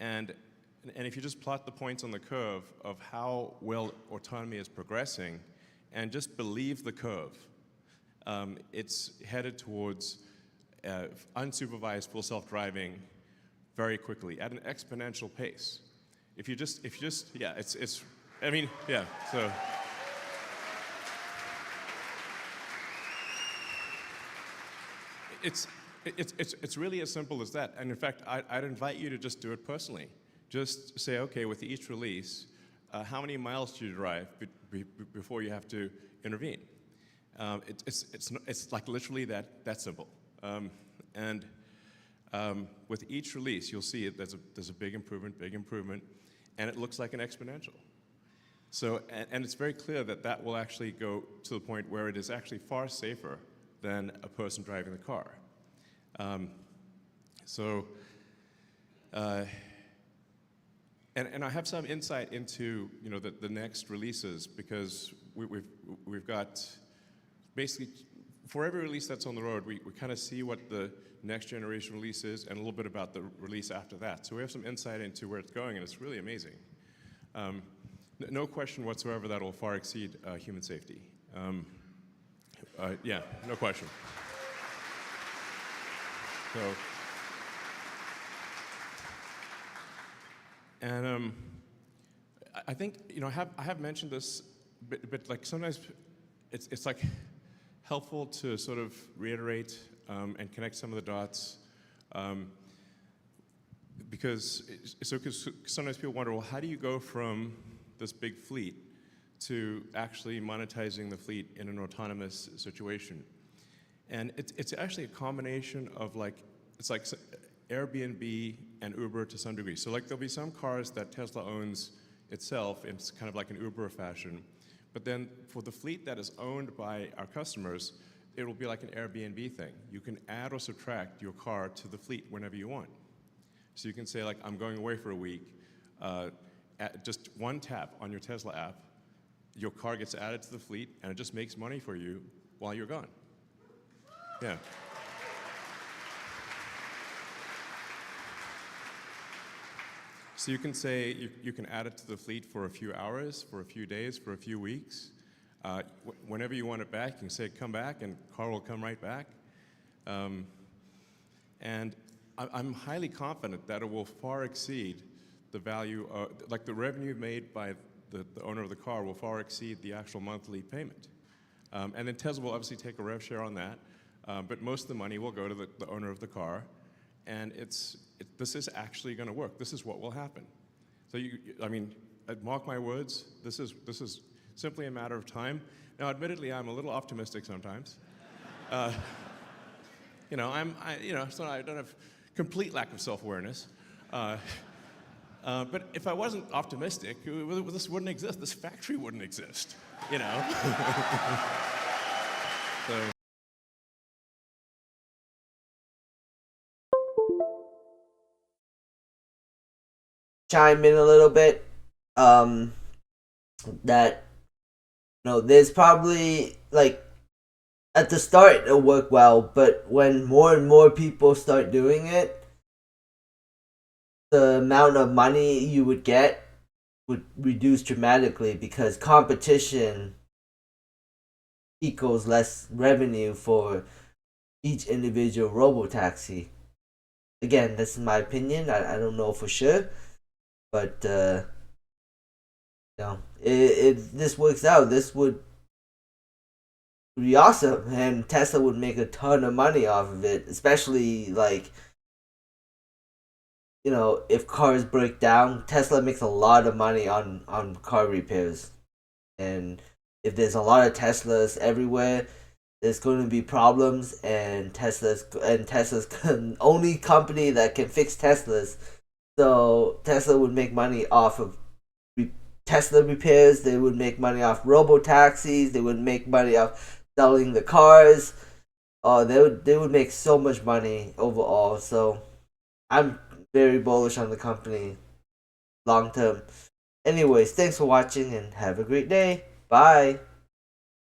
And if you just plot the points on the curve of how well autonomy is progressing, and just believe the curve, it's headed towards unsupervised full self-driving very quickly at an exponential pace. If you just, yeah, I mean, yeah, so. It's really as simple as that. And in fact, I'd invite you to just do it personally. Just say, okay, with each release, how many miles do you drive before you have to intervene? It's like literally that simple. And with each release, you'll see there's a big improvement, and it looks like an exponential. So, and it's very clear that will actually go to the point where it is actually far safer than a person driving the car. And I have some insight into the next releases, because we've got basically for every release that's on the road, we kind of see what the next generation release is and a little bit about the release after that. So we have some insight into where it's going, and it's really amazing. No question whatsoever that will far exceed human safety. Yeah, no question. So, and I think I have mentioned this, but like sometimes it's like helpful to sort of reiterate and connect some of the dots, because sometimes people wonder, well, how do you go from this big fleet to actually monetizing the fleet in an autonomous situation? And it's actually a combination of it's like Airbnb and Uber to some degree. So like there'll be some cars that Tesla owns itself, it's kind of like an Uber fashion. But then for the fleet that is owned by our customers, it will be like an Airbnb thing. You can add or subtract your car to the fleet whenever you want. So you can say, like, I'm going away for a week. At just one tap on your Tesla app, your car gets added to the fleet, and it just makes money for you while you're gone. Yeah. So you can say you can add it to the fleet for a few hours, for a few days, for a few weeks. Whenever you want it back, you can say, come back, and car will come right back. And I'm highly confident that it will far exceed the value, like the revenue made by the owner of the car will far exceed the actual monthly payment. And then Tesla will obviously take a rev share on that, but most of the money will go to the owner of the car. And this is actually going to work. This is what will happen. So I mean, mark my words. This is simply a matter of time. Now, admittedly, I'm a little optimistic sometimes. So I don't have complete lack of self-awareness. But if I wasn't optimistic, this wouldn't exist. This factory wouldn't exist. So. Chime in a little bit. That there's probably at the start it'll work well, but when more and more people start doing it, the amount of money you would get would reduce dramatically, because competition equals less revenue for each individual robotaxi. Again, this is my opinion. I don't know for sure, but if this works out, this would be awesome, and Tesla would make a ton of money off of it, especially if cars break down. Tesla makes a lot of money on car repairs, and if there's a lot of Teslas everywhere, there's going to be problems, and Tesla's the only company that can fix Teslas. So Tesla would make money off of Tesla repairs. They would make money off robo taxis. They would make money off selling the cars. They would make so much money overall. So I'm very bullish on the company long term. Anyways, thanks for watching and have a great day. Bye.